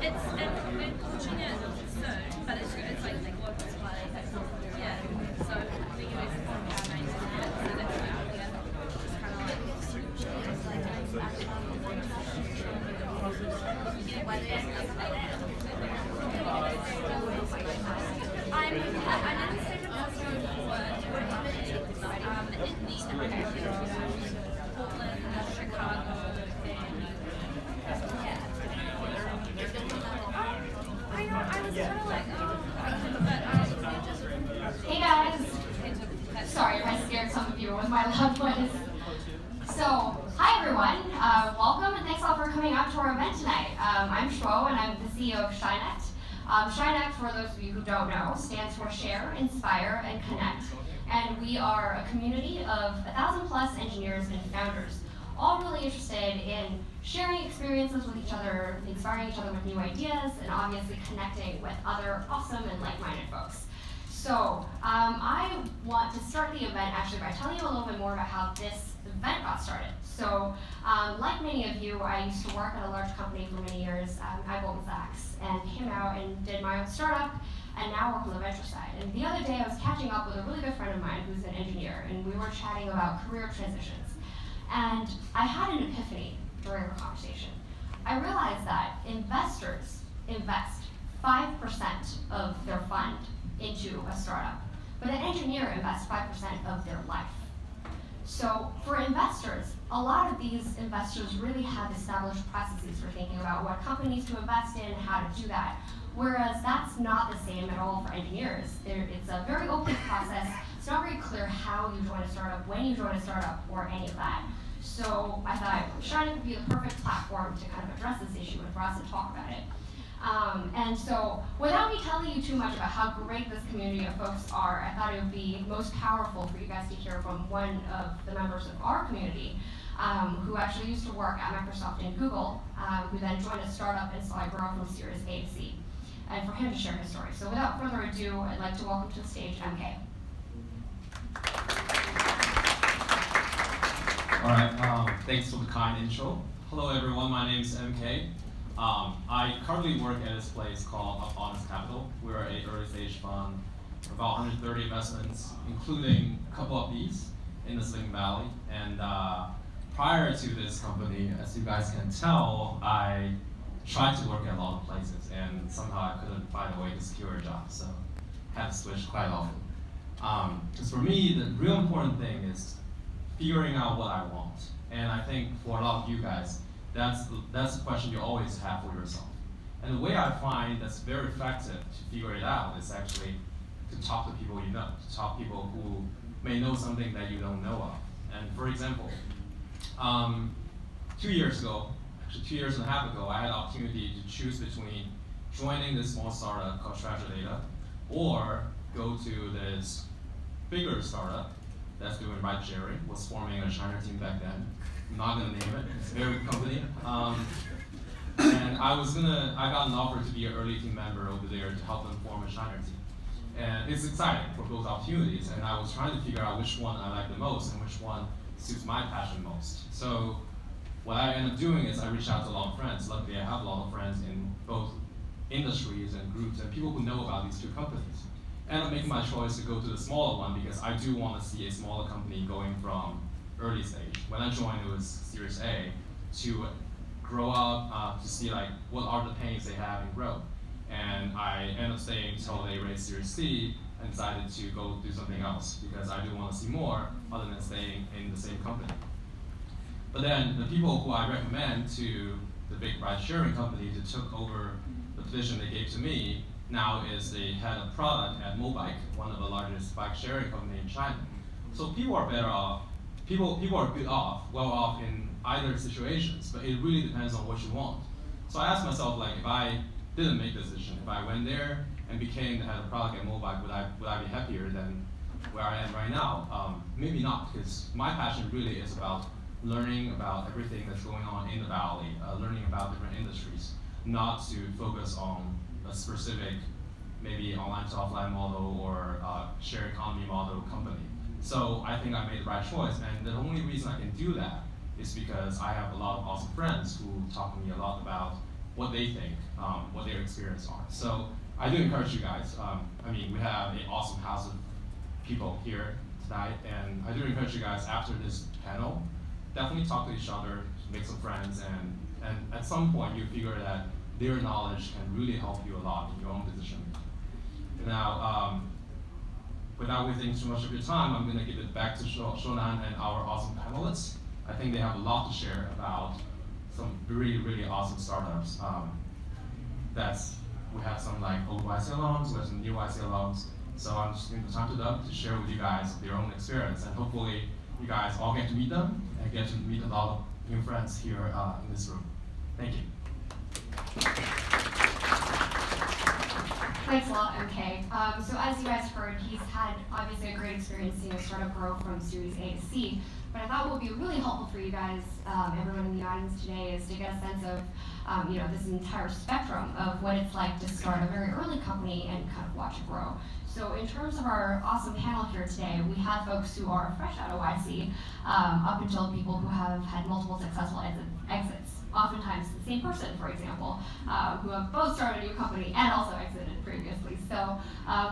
we're launching it soon, but it's like local supply. Yeah. So the US is our main market, so that's why we're just kind of I'm in the same industry for Portland, Chicago, and I know, I was kind of like, Hey guys! Sorry if I scared some of you with my loud voice. So, hi everyone, welcome and thanks all for coming out to our event tonight. I'm Shwo and I'm the CEO of Shinect. Shinect, for those of you who don't know, stands for Share, Inspire, and Connect. And we are a community of 1,000 plus engineers and founders, all really interested in sharing experiences with each other, inspiring each other with new ideas, and obviously connecting with other awesome and like-minded folks. So I want to start the event actually by telling you a little bit more about how this event got started. So like many of you, I used to work at a large company for many years at Goldman Sachs, and came out and did my own startup, and now work on the venture side. And the other day I was catching up with a really good friend of mine who's an engineer, and we were chatting about career transitions. And I had an epiphany during our conversation. I realized that investors invest 5% of their fund into a startup, but an engineer invests 5% of their life. So for investors, a lot of these investors really have established processes for thinking about what companies to invest in, how to do that, whereas that's not the same at all for engineers. It's a very open process. It's not very clear how you join a startup, when you join a startup, or any of that. So I thought Shinect would be the perfect platform to kind of address this issue and for us to talk about it. And so without me telling you too much about how great this community of folks are, I thought it would be most powerful for you guys to hear from one of the members of our community who actually used to work at Microsoft and Google, who then joined a startup and saw it grow from Series A to C, and for him to share his story. So without further ado, I'd like to welcome to the stage MK. All right, thanks for the kind intro. Hello everyone, my name is MK. I currently work at this place called Honest Capital. We're an early stage fund, about 130 investments, including a couple of these in the Silicon Valley. And prior to this company, as you guys can tell, I tried to work at a lot of places, and somehow I couldn't find a way to secure a job, so had to switch quite often. Because for me, the real important thing is figuring out what I want. And I think for a lot of you guys, that's the question you always have for yourself. And the way I find that's very effective to figure it out is actually to talk to people you know, to talk to people who may know something that you don't know of. And for example, 2 years ago, actually 2 years and a half ago, I had the opportunity to choose between joining this small startup called Treasure Data, or go to this bigger startup that's doing ride sharing, was forming a China team back then. I'm not gonna name it, it's a very big company. And I got an offer to be an early team member over there to help them form a China team. And it's exciting for both opportunities, and I was trying to figure out which one I like the most and which one suits my passion most. So what I ended up doing is I reached out to a lot of friends. Luckily I have a lot of friends in both industries and groups and people who know about these two companies. And I'm making my choice to go to the smaller one because I do want to see a smaller company going from early stage. When I joined, it was Series A, to grow up, to see like what are the pains they have in growth. And I ended up staying until they raised Series C and decided to go do something else because I do want to see more other than staying in the same company. But then the people who I recommend to the big ride sharing company that took over the position they gave to me now is the head of product at Mobike, one of the largest bike sharing company in China. So people are better off, people are well off in either situations, but it really depends on what you want. So I asked myself, like, if I didn't make the decision, if I went there and became the head of product at Mobike, would I be happier than where I am right now? Maybe not, because my passion really is about learning about everything that's going on in the valley, learning about different industries, not to focus on a specific, maybe online to offline model or share economy model company. So I think I made the right choice, and the only reason I can do that is because I have a lot of awesome friends who talk to me a lot about what they think, what their experience are. So I do encourage you guys. I mean, we have an awesome house of people here tonight, and I do encourage you guys after this panel, definitely talk to each other, make some friends, and at some point you figure that their knowledge can really help you a lot in your own decision. Now, without wasting too much of your time, I'm going to give it back to Shonan and our awesome panelists. I think they have a lot to share about some really, really awesome startups. We have some like old YC alums, we have some new YC alums. So I'm just going to time to them to share with you guys their own experience, and hopefully you guys all get to meet them and get to meet a lot of new friends here in this room. Thank you. Thanks a lot, MK. So as you guys heard, he's had obviously a great experience seeing a startup grow from Series A to C. But I thought what would be really helpful for you guys, everyone in the audience today, is to get a sense of this entire spectrum of what it's like to start a very early company and kind of watch it grow. So in terms of our awesome panel here today, we have folks who are fresh out of YC, up until people who have had multiple successful exits. Oftentimes the same person, for example, who have both started a new company and also exited previously. So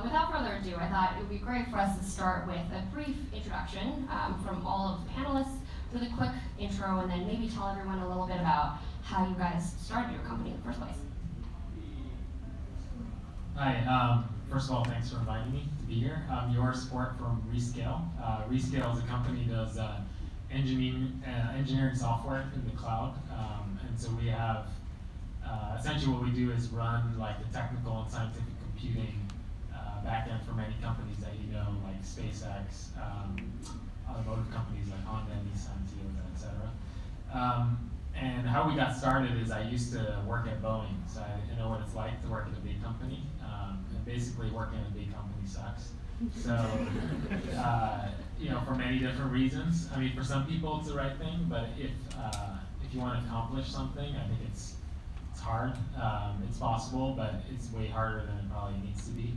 without further ado, I thought it would be great for us to start with a brief introduction from all of the panelists, really quick intro, and then maybe tell everyone a little bit about how you guys started your company in the first place. Hi, first of all, thanks for inviting me to be here. I'm Joris Poort from Rescale. Rescale is a company that does engineering software in the cloud. And so we have, essentially what we do is run like the technical and scientific computing backend for many companies that you know, like SpaceX, automotive companies like Honda, Nissan, Toyota, etc. And how we got started is I used to work at Boeing, so I know what it's like to work at a big company. And basically working at a big company sucks. So, for many different reasons. I mean, for some people it's the right thing, but if you want to accomplish something, I think it's hard. It's possible, but it's way harder than it probably needs to be.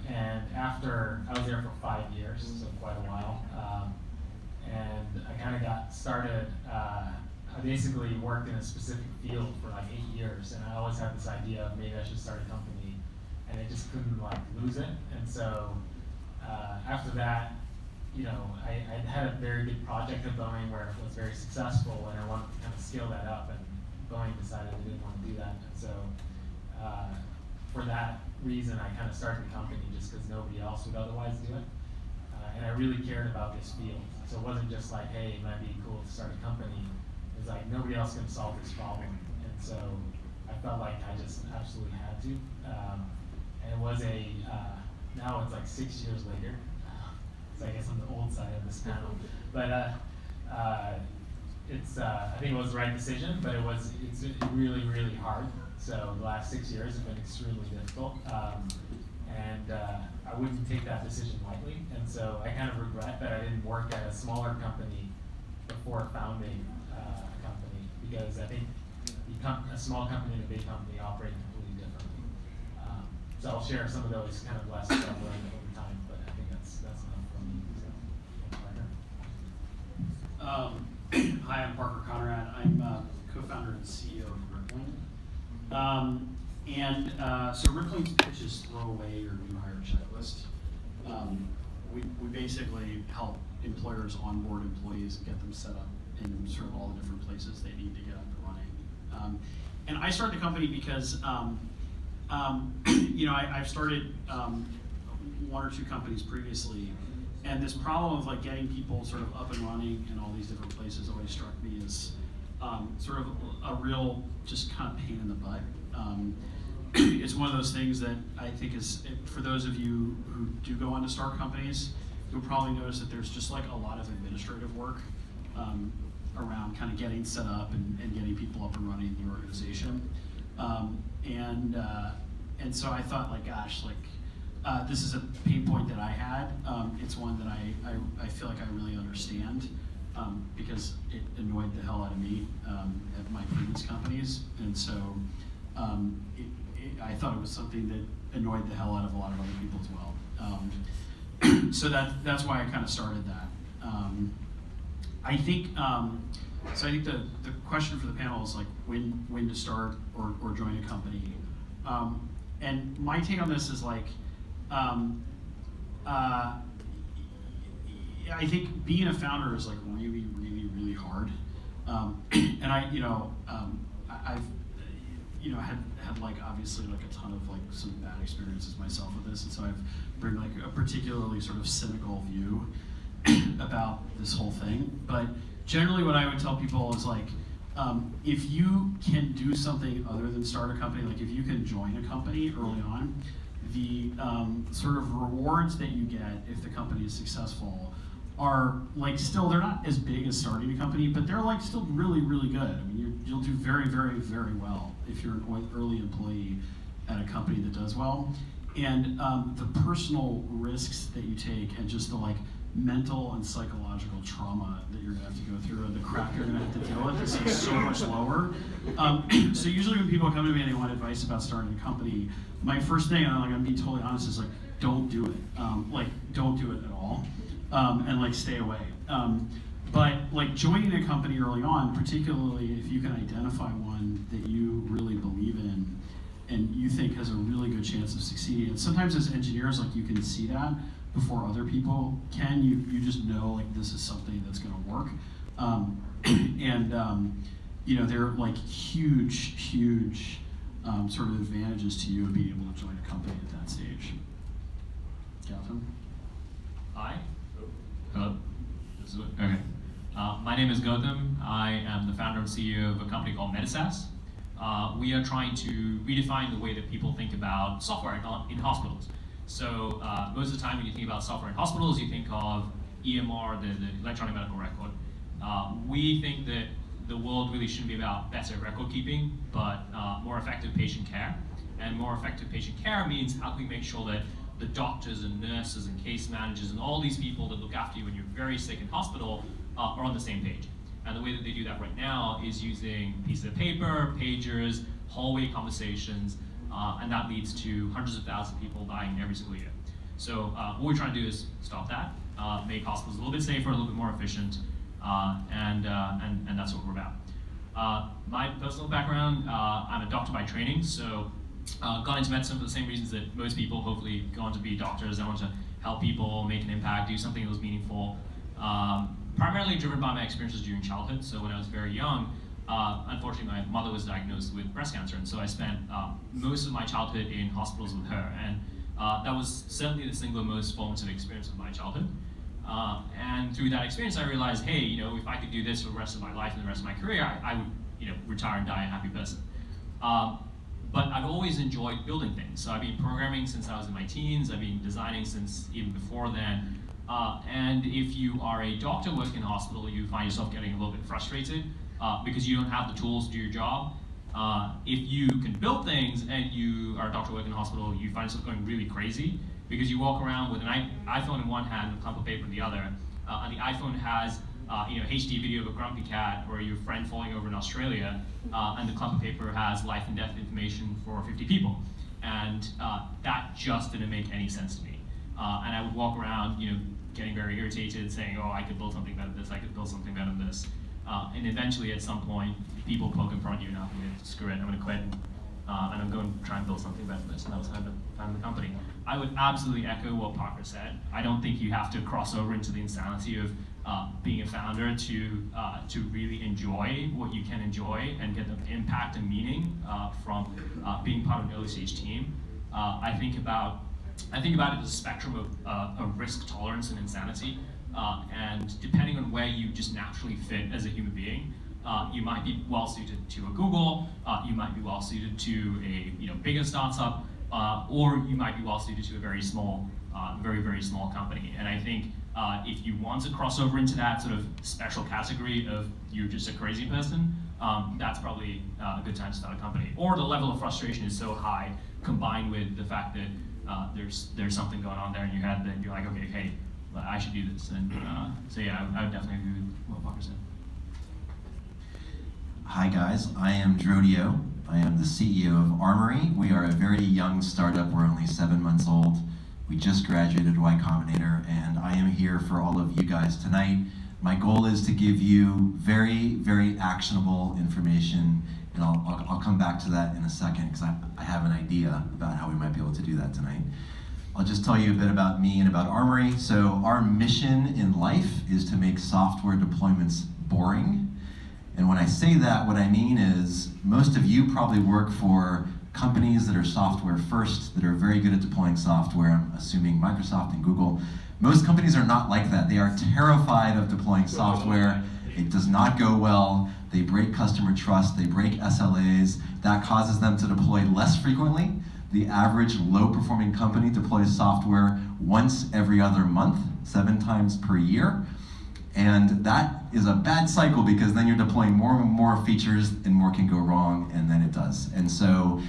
And after, I was there for 5 years, so quite a while. And I kind of got started, I basically worked in a specific field for like 8 years, and I always had this idea of maybe I should start a company, and I just couldn't like lose it. And so after that, I had a very big project at Boeing where it was very successful, and I wanted to kind of scale that up, and Boeing decided they didn't want to do that. And so for that reason, I kind of started the company just because nobody else would otherwise do it. And I really cared about this field. So it wasn't just like, hey, it might be cool to start a company. It was like, nobody else can solve this problem. And so I felt like I just absolutely had to. And it was now it's like 6 years later. So I guess I'm the old side of this panel. But I think it was the right decision, but it's really, really hard. So the last 6 years have been extremely difficult. And I wouldn't take that decision lightly. And so I kind of regret that I didn't work at a smaller company before founding a company, because I think a small company and a big company operate completely differently. So I'll share some of those kind of lessons I've learned over time, but I think that's enough from me. So, Hi, I'm Conrad. I'm co-founder and CEO of Rippling. So Rippling's pitch is throw away your new hire checklist. We basically help employers onboard employees and get them set up in sort of all the different places they need to get up and running. And I started the company because I've started one or two companies previously, and this problem of like getting people sort of up and running in all these different places always struck me as sort of a real just kind of pain in the butt. It's one of those things that I think is, for those of you who do go on to start companies, you'll probably notice that there's just like a lot of administrative work around kind of getting set up and getting people up and running in the organization. And so I thought, like, gosh, like this is a pain point that I had. It's one that I feel like I really understand because it annoyed the hell out of me at my previous companies. And so I thought it was something that annoyed the hell out of a lot of other people as well. So that's why I kind of started that. I think So I think the question for the panel is like when to start or join a company. And my take on this is like, I think being a founder is like really, really, really hard. And I've had like obviously like a ton of like some bad experiences myself with this, and so I've bring like a particularly sort of cynical view about this whole thing. But generally, what I would tell people is like, if you can do something other than start a company, like if you can join a company early on, the sort of rewards that you get if the company is successful are like still, they're not as big as starting a company, but they're like still really, really good. I mean, you'll do very, very, very well if you're an early employee at a company that does well. And the personal risks that you take and just the like mental and psychological trauma that you're gonna have to go through and the crap you're gonna have to deal with is so much lower. So usually when people come to me and they want advice about starting a company, my first thing, and I'm being totally honest, is like, don't do it. Like, don't do it at all. And like stay away. But like joining a company early on, particularly if you can identify one that you really believe in and you think has a really good chance of succeeding. And sometimes as engineers, like you can see that before other people can. You just know like this is something that's gonna work. There are like huge sort of advantages to you of being able to join a company at that stage. Gautam? Hi. Hello. Okay. My name is Gautam. I am the founder and CEO of a company called Metasas. We are trying to redefine the way that people think about software in hospitals. So most of the time when you think about software in hospitals, you think of EMR, the electronic medical record. We think that the world really shouldn't be about better record keeping, but more effective patient care. And more effective patient care means how can we make sure that the doctors and nurses and case managers and all these people that look after you when you're very sick in hospital are on the same page. And the way that they do that right now is using pieces of paper, pagers, hallway conversations, and that leads to hundreds of thousands of people dying every single year. So what we're trying to do is stop that, make hospitals a little bit safer, a little bit more efficient, and that's what we're about. My personal background, I'm a doctor by training, so got into medicine for the same reasons that most people hopefully go on to be doctors. I want to help people, make an impact, do something that was meaningful. Primarily driven by my experiences during childhood. So when I was very young, unfortunately my mother was diagnosed with breast cancer, and so I spent most of my childhood in hospitals with her, and that was certainly the single most formative experience of my childhood. And through that experience I realized, hey, if I could do this for the rest of my life and the rest of my career, I would retire and die a happy person. But I've always enjoyed building things. So I've been programming since I was in my teens. I've been designing since even before then. And if you are a doctor working in a hospital, you find yourself getting a little bit frustrated because you don't have the tools to do your job. If you can build things and you are a doctor working in a hospital, you find yourself going really crazy because you walk around with an iPhone in one hand and a clump of paper in the other. And the iPhone has HD video of a grumpy cat or your friend falling over in Australia, and the clump of paper has life and death information for 50 people. And that just didn't make any sense to me. And I would walk around, getting very irritated, saying, oh, I could build something better than this, I could build something better than this. And eventually, at some point, people poke in front of you, and I'm going to screw it, I'm going to quit, and I'm going to try and build something better than this. And that was how I founded the company. I would absolutely echo what Parker said. I don't think you have to cross over into the insanity of being a founder to really enjoy what you can enjoy and get the impact and meaning from being part of an early stage team. I think about it as a spectrum of risk tolerance and insanity, and depending on where you just naturally fit as a human being, you might be well suited to a Google, you might be well suited to a bigger startup, or you might be well suited to a very small, very small company. And I think if you want to cross over into that sort of special category of you're just a crazy person, that's probably a good time to start a company. Or the level of frustration is so high, combined with the fact that there's something going on there in your head that you're like, okay, hey, I should do this. And so yeah, I would definitely agree with what Parker said. Hi guys, I am Odio. I am the CEO of Armory. We are a very young startup. We're only 7 months old. We just graduated Y Combinator, and I am here for all of you guys tonight My goal is to give you very, very actionable information, and I'll come back to that in a second because I have an idea about how we might be able to do that tonight. I'll just tell you a bit about me and about Armory. So our mission in life is to make software deployments boring. And when I say that, what I mean is most of you probably work for companies that are software first, that are very good at deploying software. I'm assuming Microsoft and Google. Most companies are not like that. They are terrified of deploying software. It does not go well. They break customer trust. They break SLAs. That causes them to deploy less frequently. The average low-performing company deploys software once every other month, 7 times per year. And that is a bad cycle because then you're deploying more and more features and more can go wrong, and then it does. And so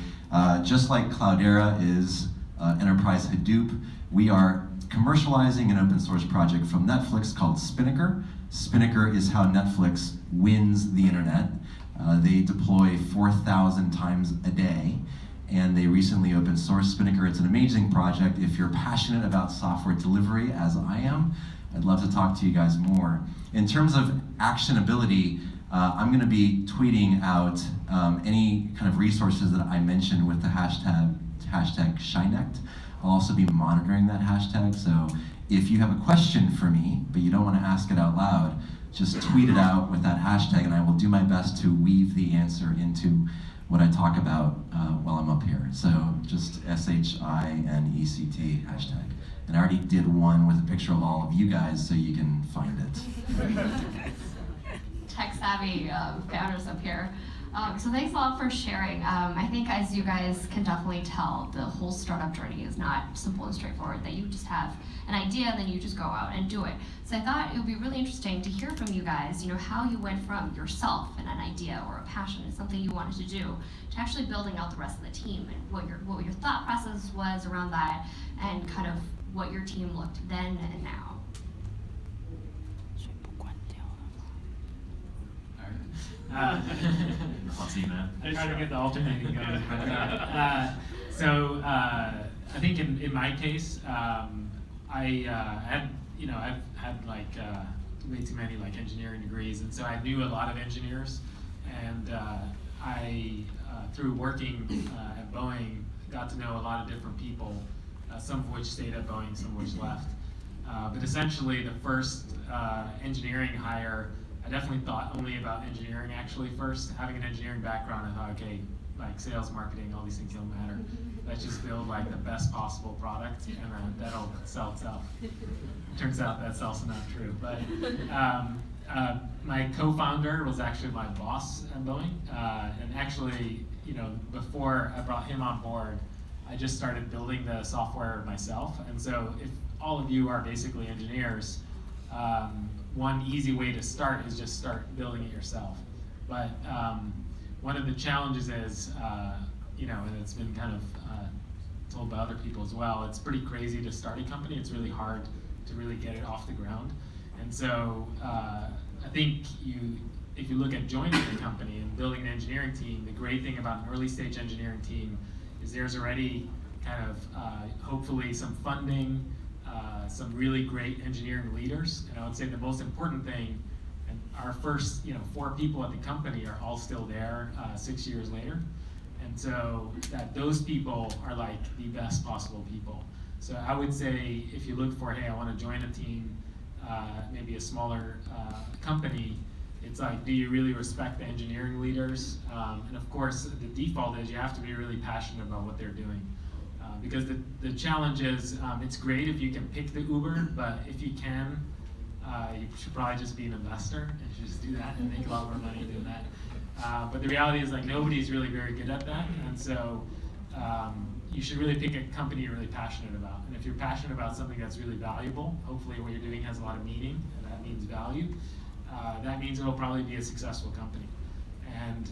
just like Cloudera is enterprise Hadoop, we are commercializing an open source project from Netflix called Spinnaker. Spinnaker is how Netflix wins the internet. They deploy 4,000 times a day, and they recently open sourced Spinnaker. It's an amazing project. If you're passionate about software delivery, as I am, I'd love to talk to you guys more. In terms of actionability, I'm gonna be tweeting out any kind of resources that I mentioned with the hashtag Shinect. I'll also be monitoring that hashtag, so if you have a question for me, but you don't wanna ask it out loud, just tweet it out with that hashtag and I will do my best to weave the answer into what I talk about while I'm up here. So just SHINECT hashtag. And I already did one with a picture of all of you guys so you can find it. Tech savvy founders up here. So thanks a lot for sharing. I think as you guys can definitely tell, the whole startup journey is not simple and straightforward, that you just have an idea, then you just go out and do it. So I thought it would be really interesting to hear from you guys, how you went from yourself and an idea or a passion and something you wanted to do to actually building out the rest of the team, and what your thought process was around that, and kind of what your team looked then and now. I'll see that. I tried to get the alternating going. I think in my case, I've had way too many engineering degrees, and so I knew a lot of engineers, and I through working at Boeing got to know a lot of different people, some of which stayed at Boeing, some of which left. But essentially, the first engineering hire, I definitely thought only about engineering actually first. Having an engineering background, I thought, okay, sales, marketing, all these things don't matter. Let's just build the best possible product, and that'll sell itself. Turns out that's also not true. But my co-founder was actually my boss at Boeing, and actually, before I brought him on board, I just started building the software myself. And so, if all of you are basically engineers, one easy way to start is just start building it yourself. But one of the challenges is, and it's been kind of told by other people as well, it's pretty crazy to start a company. It's really hard to really get it off the ground. And so I think if you look at joining a company and building an engineering team, the great thing about an early stage engineering team is there's already kind of hopefully some funding, some really great engineering leaders. And I would say the most important thing, and our first 4 people at the company are all still there 6 years later. And so that those people are the best possible people. So I would say if you look for, hey, I want to join a team, maybe a smaller company, it's do you really respect the engineering leaders? And of course, the default is you have to be really passionate about what they're doing. Because the challenge is, it's great if you can pick the Uber, but if you can, you should probably just be an investor and should just do that and make a lot more money doing that. But the reality is nobody's really very good at that, and so you should really pick a company you're really passionate about. And if you're passionate about something that's really valuable, hopefully what you're doing has a lot of meaning, and that means value, that means it'll probably be a successful company. And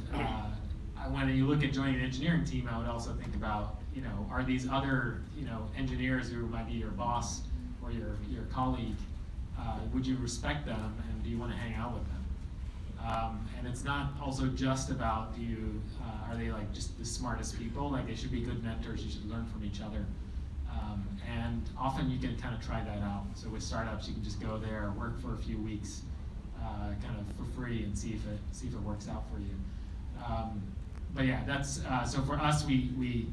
when you look at joining an engineering team, I would also think about, are these other, engineers who might be your boss or your colleague, would you respect them, and do you want to hang out with them? And it's not also just about are they just the smartest people? They should be good mentors. You should learn from each other. And often you can kind of try that out. So with startups, you can just go there, work for a few weeks, kind of for free and see if it works out for you. But yeah, that's so for us, we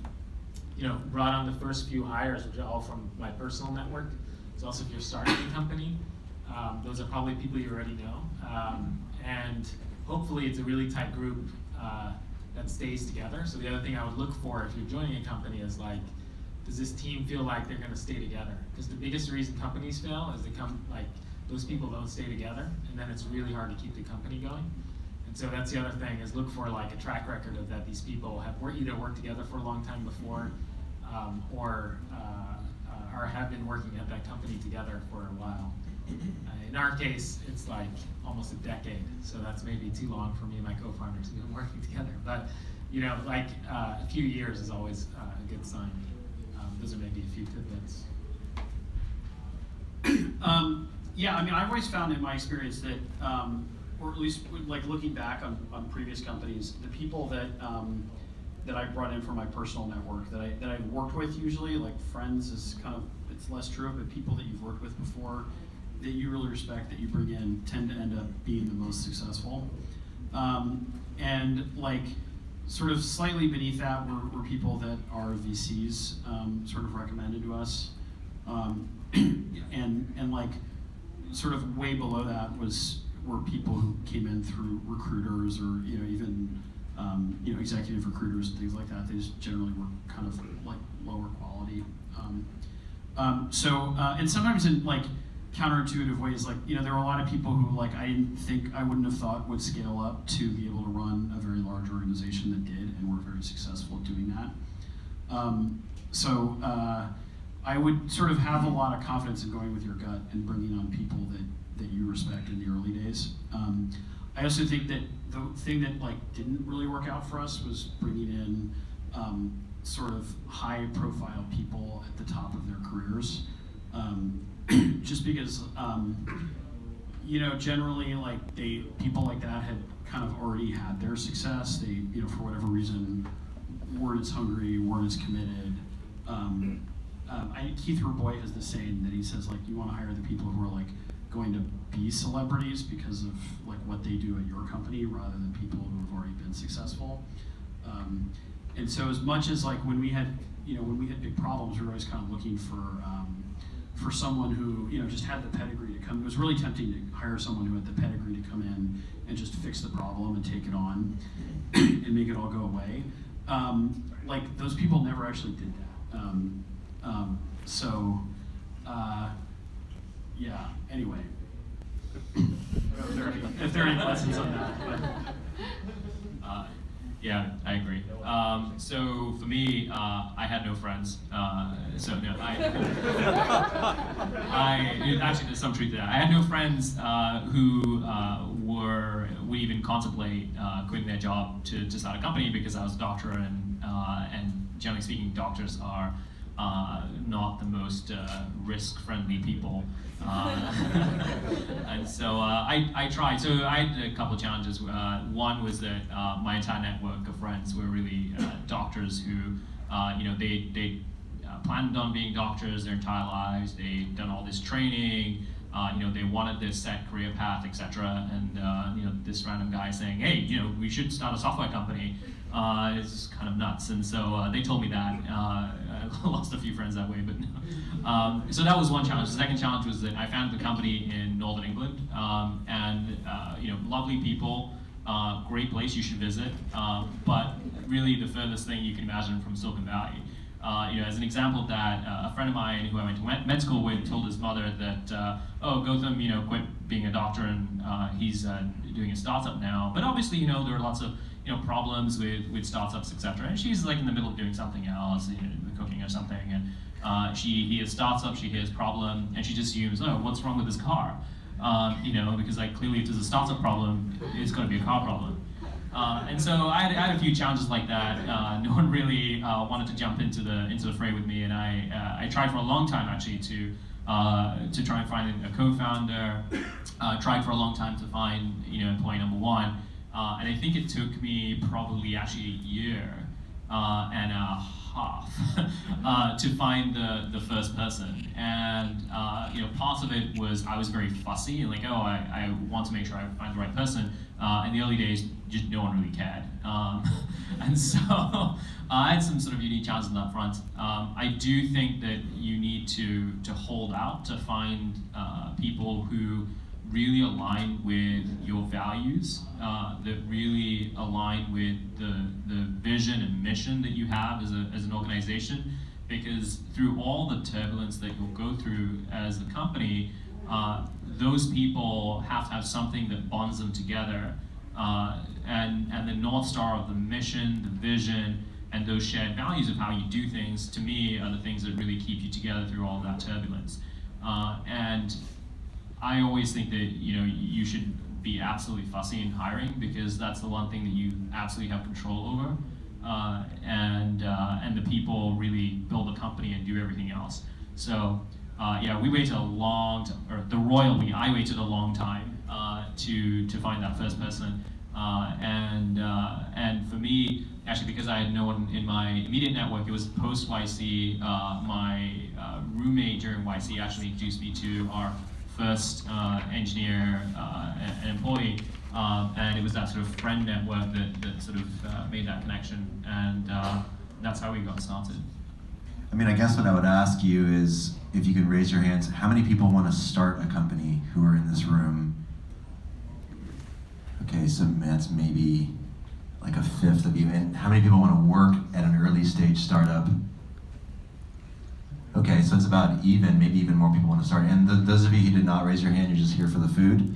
brought on the first few hires, which are all from my personal network. So also if you're starting a company, those are probably people you already know. And hopefully it's a really tight group that stays together. So the other thing I would look for if you're joining a company is like, does this team feel like they're gonna stay together? Because the biggest reason companies fail is those people don't stay together, and then it's really hard to keep the company going. And so that's the other thing, is look for like a track record of that these people have either worked together for a long time before, or have been working at that company together for a while. In our case, it's like almost a decade, so that's maybe too long for me and my co-founders who've been working together. But a few years is always a good sign. Those are maybe a few tidbits. Yeah, I mean, I've always found in my experience that, or at least like looking back on previous companies, the people that that I brought in from my personal network, that I've worked with usually, like friends is kind of, it's less true, but people that you've worked with before, that you really respect, that you bring in, tend to end up being the most successful. And like, sort of slightly beneath that were people that are VCs, sort of recommended to us. And like, sort of way below that were people who came in through recruiters, or even executive recruiters and things like that. They just generally were kind of like lower quality. And sometimes in like counterintuitive ways, like there were a lot of people who like I wouldn't have thought would scale up to be able to run a very large organization that did, and were very successful at doing that. I would sort of have a lot of confidence in going with your gut and bringing on people that you respect in the early days. I also think that the thing that like didn't really work out for us was bringing in sort of high-profile people at the top of their careers, just because generally like people like that had kind of already had their success. They for whatever reason weren't as hungry, weren't as committed. Keith Rubén has this saying that he says, like, you want to hire the people who are like going to be celebrities because of like what they do at your company, rather than people who have already been successful. And so as much as like when we had big problems, we were always kind of looking for someone who just had the pedigree to come. It was really tempting to hire someone who had the pedigree to come in and just fix the problem and take it on and make it all go away. Like those people never actually did that. Yeah, anyway. If there are any questions on that. Yeah, I agree. So for me, I had no friends. So no, actually there's some truth to that. I had no friends who would even contemplate quitting their job to start a company, because I was a doctor, and generally speaking, doctors are not the most risk-friendly people. And so I tried. So I had a couple of challenges. One was that my entire network of friends were really doctors who, they planned on being doctors their entire lives. They'd done all this training. They wanted this set career path, etc. And this random guy saying, "Hey, we should start a software company." It's kind of nuts. And so they told me that. I lost a few friends that way, but no. So that was one challenge. The second challenge was that I founded the company in Northern England, and lovely people, great place you should visit, but really the furthest thing you can imagine from Silicon Valley. As an example of that, a friend of mine who I went to med school with told his mother that, Gautam, quit being a doctor, and he's doing a startup now. But obviously, there are lots of problems with startups, etc. And she's like in the middle of doing something else, cooking or something, and he hears startup, she hears problem, and she just assumes, oh, what's wrong with this car? Because like clearly if there's a startup problem, it's going to be a car problem. And so I had a few challenges like that. No one really wanted to jump into the fray with me, and I tried for a long time actually to try and find a co-founder. Tried for a long time to find employee number one, and I think it took me probably actually a year and a half to find the first person. And part of it was I was very fussy and like, oh, I want to make sure I find the right person. In the early days, just no one really cared. And so I had some sort of unique challenges on that front. I do think that you need to hold out to find people who really align with your values, that really align with the vision and mission that you have as an organization. Because through all the turbulence that you'll go through as a company, those people have to have something that bonds them together. And the North Star of the mission, the vision, and those shared values of how you do things, to me, are the things that really keep you together through all of that turbulence. And I always think that you should be absolutely fussy in hiring, because that's the one thing that you absolutely have control over. And the people really build the company and do everything else. So yeah, we waited a long time, or the royal we, I waited a long time to find that first person. And for me, actually, because I had no one in my immediate network, it was post YC. My roommate during YC actually introduced me to our first engineer and employee, and it was that sort of friend network that sort of made that connection, and that's how we got started. I mean, I guess what I would ask you is, if you could raise your hands, how many people want to start a company who are in this room? Okay, so that's maybe like a fifth of you. And how many people want to work at an early stage startup? Okay, so it's about even, maybe even more people want to start. And those of you who did not raise your hand, you're just here for the food?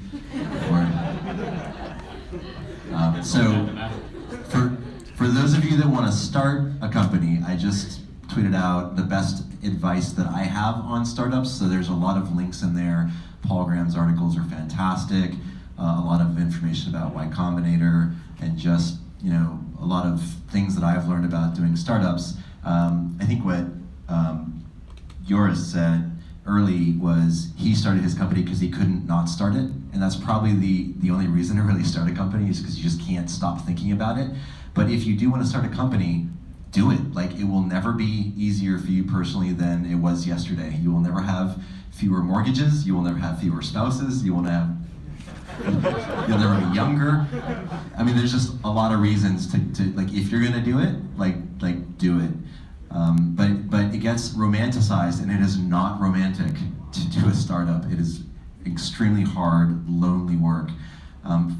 So for those of you that want to start a company, I just tweeted out the best advice that I have on startups. So there's a lot of links in there. Paul Graham's articles are fantastic. A lot of information about Y Combinator, and just a lot of things that I've learned about doing startups. I think what Joris said early was he started his company because he couldn't not start it, and that's probably the only reason to really start a company, is because you just can't stop thinking about it. But if you do want to start a company, do it. Like, it will never be easier for you personally than it was yesterday. You will never have fewer mortgages. You will never have fewer spouses. You'll never be younger. I mean, there's just a lot of reasons to like, if you're gonna do it, like do it. But it gets romanticized, and it is not romantic to do a startup. It is extremely hard, lonely work.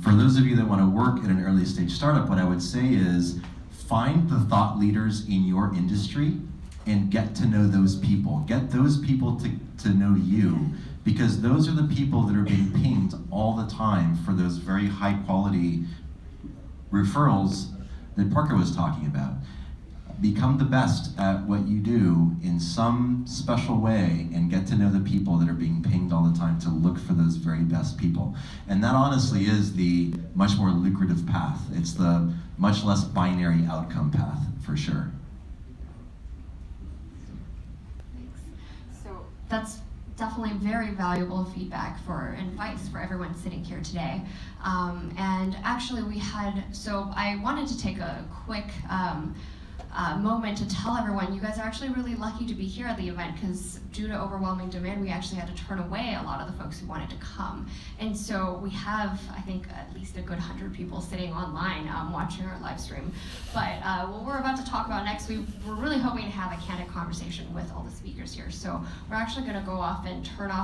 For those of you that want to work at an early stage startup, what I would say is find the thought leaders in your industry and get to know those people. Get those people to know you, because those are the people that are being pinged all the time for those very high quality referrals that Parker was talking about. Become the best at what you do in some special way, and get to know the people that are being pinged all the time to look for those very best people. And that honestly is the much more lucrative path. It's the much less binary outcome path, for sure. Thanks. So that's definitely very valuable feedback and advice for everyone sitting here today. And actually I wanted to take a quick moment to tell everyone, you guys are actually really lucky to be here at the event, because due to overwhelming demand, we actually had to turn away a lot of the folks who wanted to come. And so we have, I think, at least a good 100 people sitting online watching our live stream. But what we're about to talk about next, we're really hoping to have a candid conversation with all the speakers here. So we're actually going to go off and turn off